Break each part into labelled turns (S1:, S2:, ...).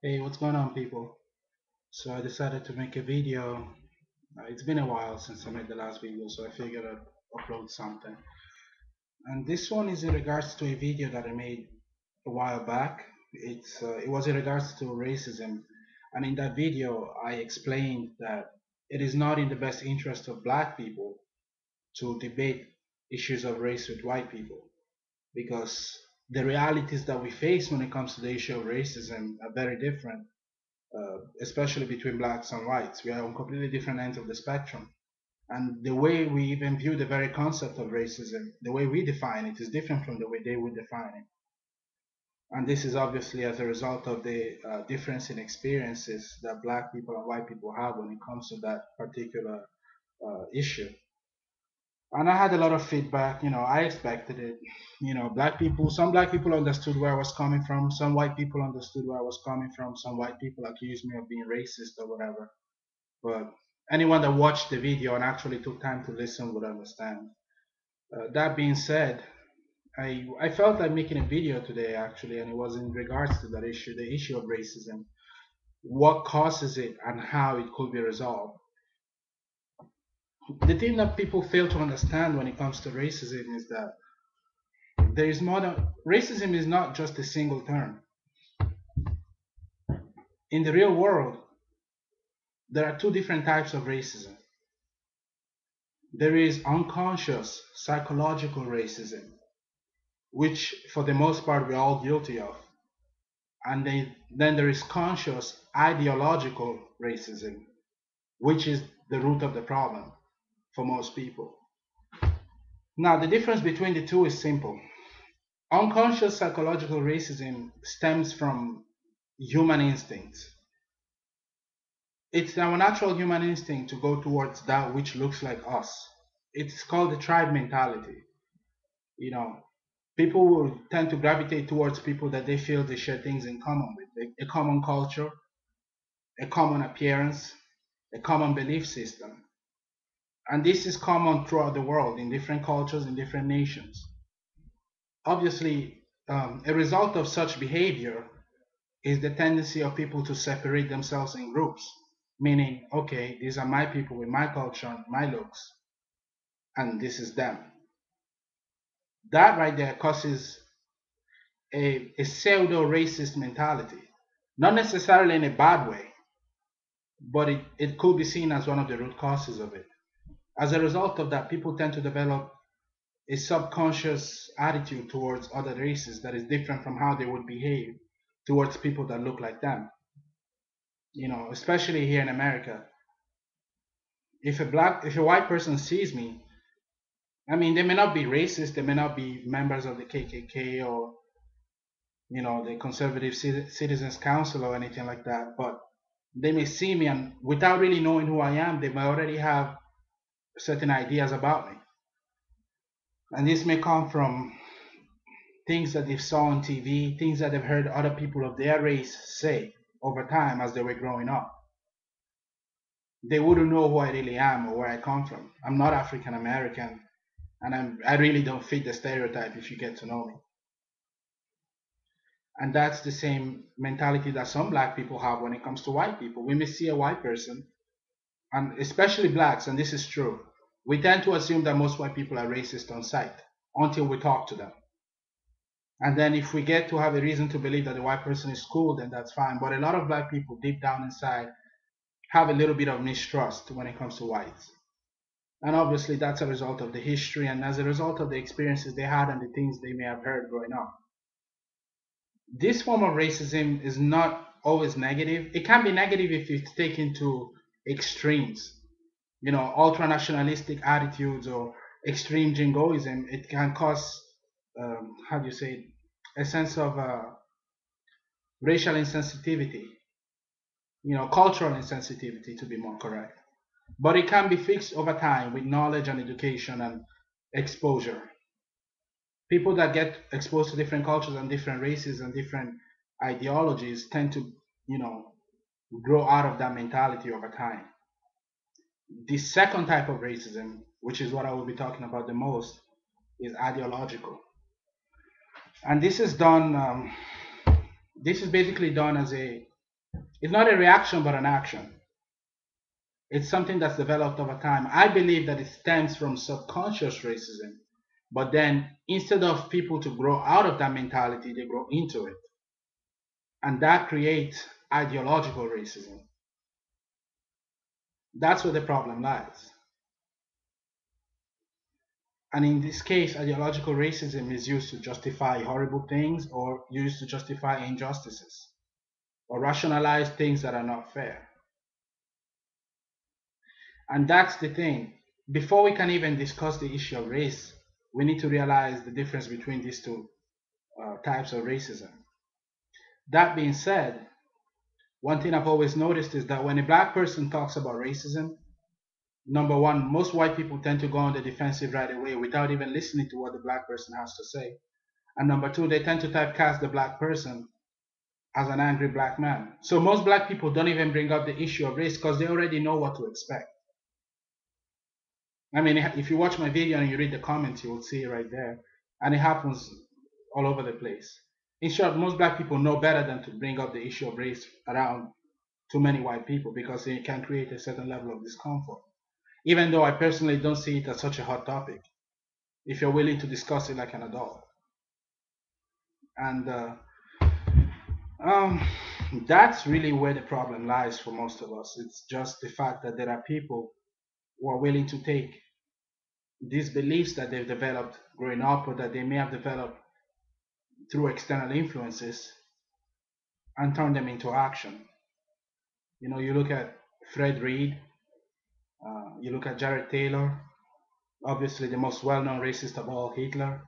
S1: Hey, what's going on, people? So I decided to make a video. It's been a while since I made the last video, so I figured I'd upload something. And this one is in regards to a video that I made a while back. It was in regards to racism, and in that video I explained that it is not in the best interest of black people to debate issues of race with white people because the realities that we face when it comes to the issue of racism are very different, especially between blacks and whites. We are on completely different ends of the spectrum. And the way we even view the very concept of racism, the way we define it, is different from the way they would define it. And this is obviously as a result of the difference in experiences that black people and white people have when it comes to that particular issue. And I had a lot of feedback. I expected it. Some black people understood where I was coming from. Some white people understood where I was coming from. Some white people accused me of being racist or whatever. But anyone that watched the video and actually took time to listen would understand. That being said, I felt like making a video today actually, and it was in regards to that issue, the issue of racism, what causes it, and how it could be resolved. The thing that people fail to understand when it comes to racism is that there is more than racism is not just a single term. In the real world, there are two different types of racism. There is unconscious psychological racism, which for the most part we're all guilty of. And then there is conscious ideological racism, which is the root of the problem for most people. Now, the difference between the two is simple. Unconscious psychological racism stems from human instincts. It's our natural human instinct to go towards that which looks like us. It's called the tribe mentality. You know, people will tend to gravitate towards people that they feel they share things in common with, a common culture, a common appearance, a common belief system. And this is common throughout the world in different cultures, in different nations. Obviously, a result of such behavior is the tendency of people to separate themselves in groups, meaning, okay, these are my people with my culture and my looks, and this is them. That right there causes a pseudo racist mentality, not necessarily in a bad way, but it could be seen as one of the root causes of it. As a result of that, people tend to develop a subconscious attitude towards other races that is different from how they would behave towards people that look like them. Especially here in America, if a white person sees me, I mean, they may not be racist, they may not be members of the KKK or the Conservative Citizens Council or anything like that, but they may see me and without really knowing who I am, they may already have certain ideas about me. And this may come from things that they saw on TV, things that they've heard other people of their race say over time as they were growing up. They wouldn't know who I really am or where I come from. I'm not African American, and I really don't fit the stereotype if you get to know me. And that's the same mentality that some black people have when it comes to white people. We may see a white person, and especially blacks, and this is true, we tend to assume that most white people are racist on sight until we talk to them. And then if we get to have a reason to believe that the white person is cool, then that's fine. But a lot of black people deep down inside have a little bit of mistrust when it comes to whites. And obviously that's a result of the history and as a result of the experiences they had and the things they may have heard growing up. This form of racism is not always negative. It can be negative if it's taken to extremes. Ultra nationalistic attitudes or extreme jingoism. It can cause, how do you say it, a sense of racial insensitivity, cultural insensitivity to be more correct. But it can be fixed over time with knowledge and education and exposure. People that get exposed to different cultures and different races and different ideologies tend to, you know, grow out of that mentality over time. The second type of racism, which is what I will be talking about the most, is ideological. And this is done, this is basically done as a It's not a reaction, but an action. It's something that's developed over time. I believe that it stems from subconscious racism, but then instead of people to grow out of that mentality, they grow into it. And that creates ideological racism. That's where the problem lies. And in this case, ideological racism is used to justify horrible things or used to justify injustices or rationalize things that are not fair. And that's the thing. Before we can even discuss the issue of race, we need to realize the difference between these two types of racism. That being said, one thing I've always noticed is that when a black person talks about racism, number one, most white people tend to go on the defensive right away without even listening to what the black person has to say. And number two, they tend to typecast the black person as an angry black man. So most black people don't even bring up the issue of race because they already know what to expect. I mean, if you watch my video and you read the comments, you will see it right there. And it happens all over the place. In short, most black people know better than to bring up the issue of race around too many white people because it can create a certain level of discomfort. Even though I personally don't see it as such a hot topic, if you're willing to discuss it like an adult. And that's really where the problem lies for most of us. It's just the fact that there are people who are willing to take these beliefs that they've developed growing up or that they may have developed through external influences and turn them into action. You know, you look at Fred Reed, you look at Jared Taylor, obviously the most well-known racist of all, Hitler.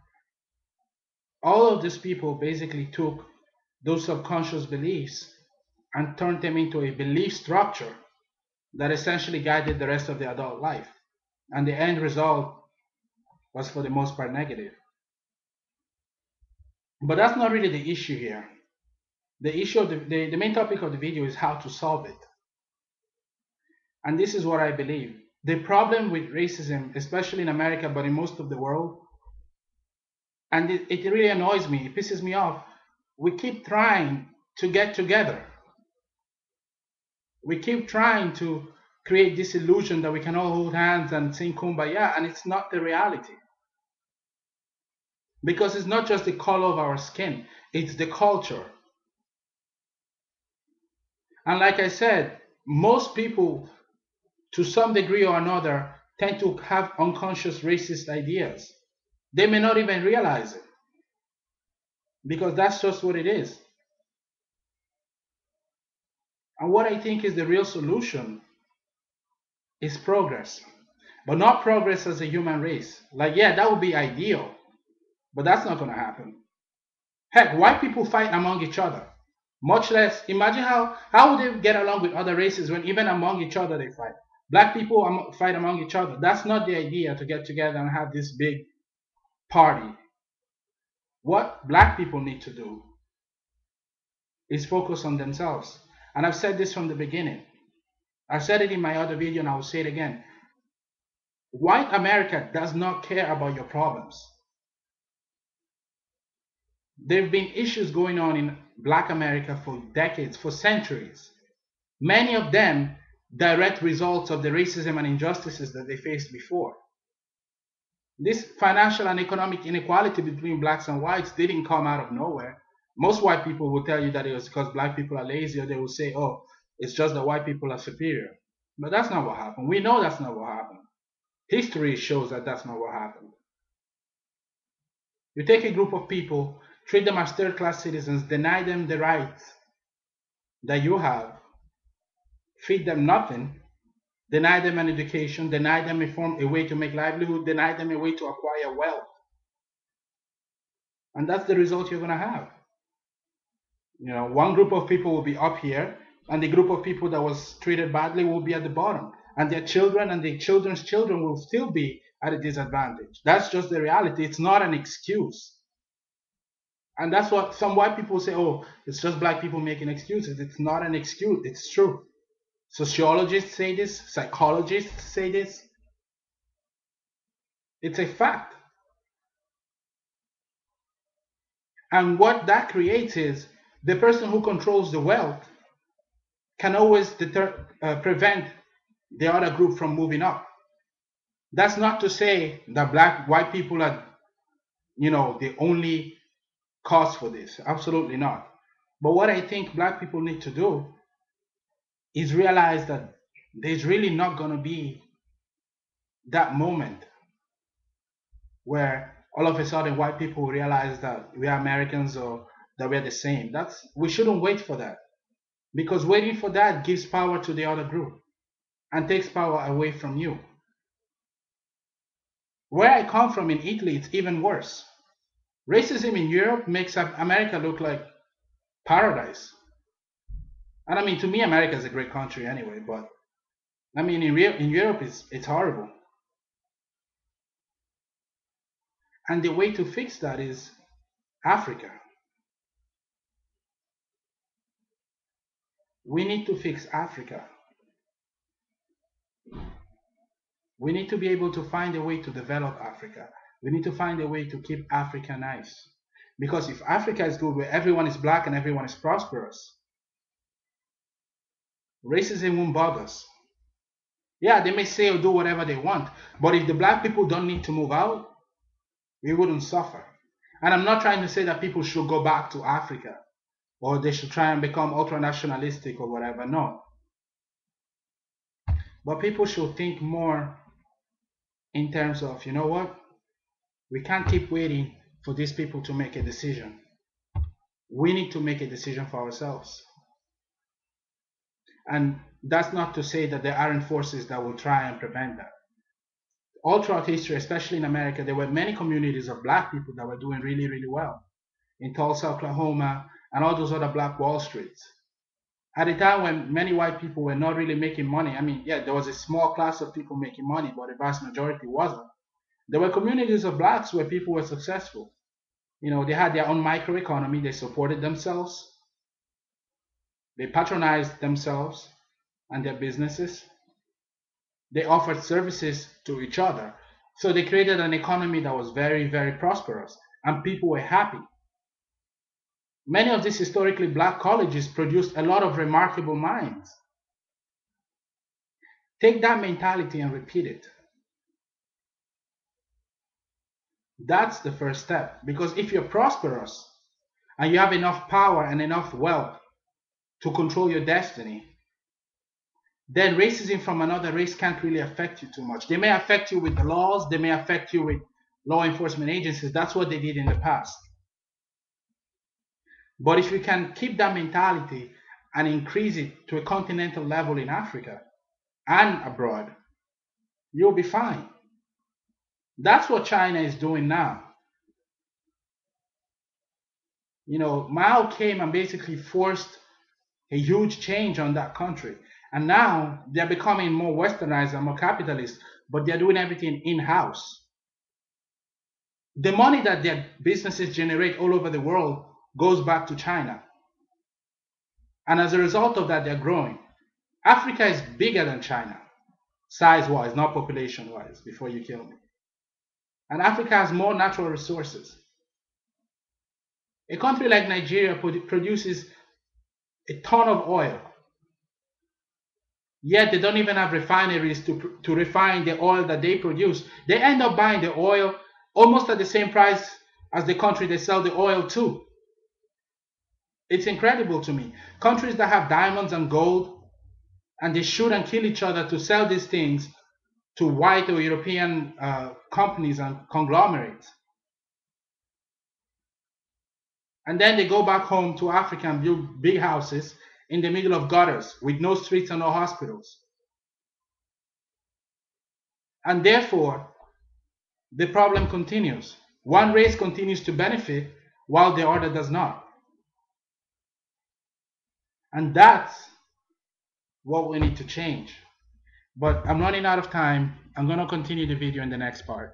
S1: All of these people basically took those subconscious beliefs and turned them into a belief structure that essentially guided the rest of their adult life. And the end result was for the most part negative. But that's not really the issue here. The issue of the main topic of the video is how to solve it. And this is what I believe. The problem with racism, especially in America, but in most of the world, and it really annoys me, it pisses me off, we keep trying to get together. We keep trying to create this illusion that we can all hold hands and sing Kumbaya, and it's not the reality. Because it's not just the color of our skin, it's the culture. And like I said, most people, to some degree or another, tend to have unconscious racist ideas. They may not even realize it, because that's just what it is. And what I think is the real solution is progress. But not progress as a human race. Like, yeah, that would be ideal, but that's not going to happen. Heck, white people fight among each other. Much less, imagine how would they get along with other races when even among each other they fight? Black people fight among each other. That's not the idea, to get together and have this big party. What black people need to do is focus on themselves. And I've said this from the beginning. I said it in my other video and I will say it again. White America does not care about your problems. There have been issues going on in Black America for decades, for centuries. Many of them direct results of the racism and injustices that they faced before. This financial and economic inequality between blacks and whites didn't come out of nowhere. Most white people will tell you that it was because black people are lazy, or they will say, oh, it's just that white people are superior. But that's not what happened. We know that's not what happened. History shows that that's not what happened. You take a group of people, treat them as third-class citizens, deny them the rights that you have, feed them nothing, deny them an education, deny them a way to make livelihood, deny them a way to acquire wealth. And that's the result you're going to have. You know, one group of people will be up here, and the group of people that was treated badly will be at the bottom. And their children and their children's children will still be at a disadvantage. That's just the reality. It's not an excuse. And that's what some white people say, oh, it's just black people making excuses. It's not an excuse. It's true. Sociologists say this. Psychologists say this. It's a fact. And what that creates is the person who controls the wealth can always prevent the other group from moving up. That's not to say that white people are, the only cause for this. Absolutely not. But what I think black people need to do is realize that there's really not going to be that moment where all of a sudden white people realize that we are Americans or that we're the same. We shouldn't wait for that, because waiting for that gives power to the other group and takes power away from you. Where I come from in Italy, it's even worse. Racism in Europe makes America look like paradise. And I mean, to me, America is a great country anyway, but I mean, in Europe, it's horrible. And the way to fix that is Africa. We need to fix Africa. We need to be able to find a way to develop Africa. We need to find a way to keep Africa nice. Because if Africa is good, where everyone is black and everyone is prosperous, racism won't bother us. Yeah, they may say or do whatever they want, but if the black people don't need to move out, we wouldn't suffer. And I'm not trying to say that people should go back to Africa or they should try and become ultra nationalistic or whatever. No. But people should think more in terms of, you know what? We can't keep waiting for these people to make a decision. We need to make a decision for ourselves. And that's not to say that there aren't forces that will try and prevent that. All throughout history, especially in America, there were many communities of black people that were doing really, really well. In Tulsa, Oklahoma, and all those other black Wall Streets. At a time when many white people were not really making money, I mean, yeah, there was a small class of people making money, but the vast majority wasn't. There were communities of blacks where people were successful. They had their own microeconomy, they supported themselves, they patronized themselves and their businesses, they offered services to each other. So they created an economy that was very, very prosperous, and people were happy. Many of these historically black colleges produced a lot of remarkable minds. Take that mentality and repeat it. That's the first step. Because if you're prosperous and you have enough power and enough wealth to control your destiny, then racism from another race can't really affect you too much. They may affect you with the laws, they may affect you with law enforcement agencies. That's what they did in the past. But if you can keep that mentality and increase it to a continental level in Africa and abroad, you'll be fine. That's what China is doing now. Mao came and basically forced a huge change on that country. And now they're becoming more westernized and more capitalist, but they're doing everything in-house. The money that their businesses generate all over the world goes back to China. And as a result of that, they're growing. Africa is bigger than China, size-wise, not population-wise, before you kill me. And Africa has more natural resources. A country like Nigeria produces a ton of oil. Yet they don't even have refineries to refine the oil that they produce. They end up buying the oil almost at the same price as the country they sell the oil to. It's incredible to me. Countries that have diamonds and gold, and they shoot and kill each other to sell these things to white or European companies and conglomerates. And then they go back home to Africa and build big houses in the middle of gutters with no streets and no hospitals. And therefore, the problem continues. One race continues to benefit while the other does not. And that's what we need to change. But I'm running out of time. I'm going to continue the video in the next part.